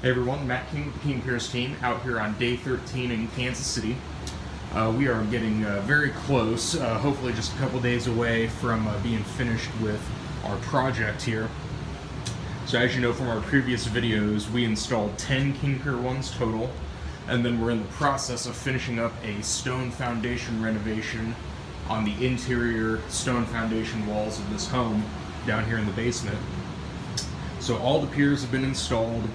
Hey everyone, Matt King, the King Piers team, out here on day 13 in Kansas City. We are getting very close, hopefully just a couple days away from being finished with our project here. So as you know from our previous videos, we installed 10 King Pier 1s total, and then we're in the process of finishing up a stone foundation renovation on the interior stone foundation walls of this home down here in the basement. So all the piers have been installed.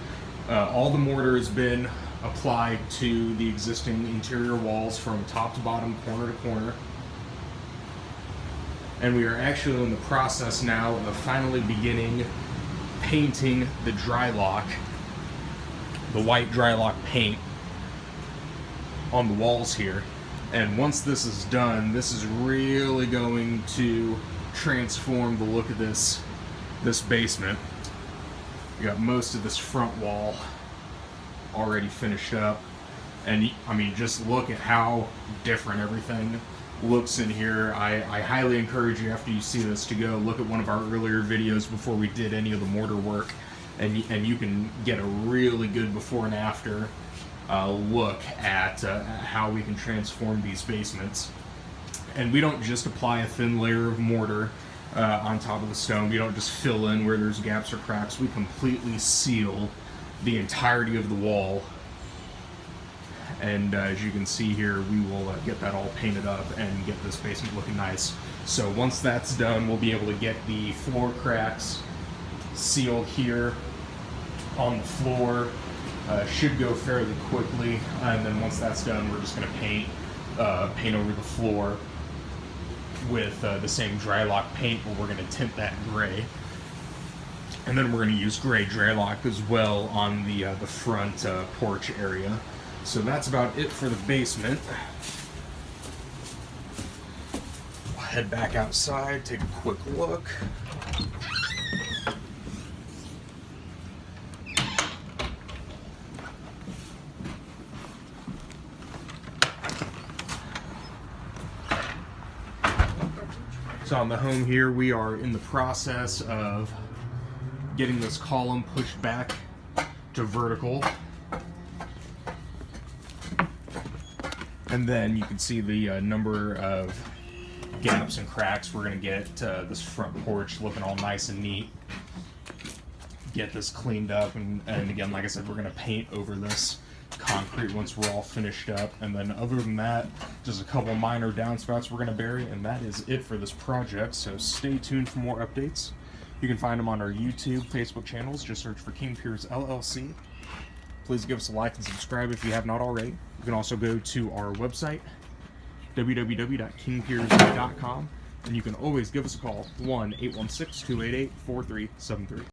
All the mortar has been applied to the existing interior walls from top to bottom, corner to corner. And we are actually in the process now of finally beginning painting the Drylock, the white Drylock paint on the walls here. And once this is done, this is really going to transform the look of this basement. We got most of this front wall already finished up, and I mean, just look at how different everything looks in here. I highly encourage you, after you see this, to go look at one of our earlier videos before we did any of the mortar work, and you can get a really good before and after look at how we can transform these basements. And we don't just apply a thin layer of mortar on top of the stone. We don't just fill in where there's gaps or cracks. We completely seal the entirety of the wall, and as you can see here, we will get that all painted up and get this basement looking nice. So once that's done, we'll be able to get the floor cracks sealed here on the floor. Should go fairly quickly, and then once that's done, we're just going to paint over the floor with the same Drylock paint, but we're going to tint that gray. And then we're going to use gray Drylock as well on the front porch area. So that's about it for the basement. We'll head back outside, take a quick look. So on the home here, we are in the process of getting this column pushed back to vertical. And then you can see the number of gaps and cracks. We're going to get this front porch looking all nice and neat. Get this cleaned up, and again, like I said, we're going to paint over this concrete once we're all finished up. And then other than that, just a couple minor downspouts we're going to bury, and that is it for this project. So stay tuned for more updates. You can find them on our YouTube, Facebook channels. Just search for King Piers LLC. Please give us a like and subscribe if you have not already. You can also go to our website, www.kingpiers.com, and you can always give us a call, 1-816-288-4373.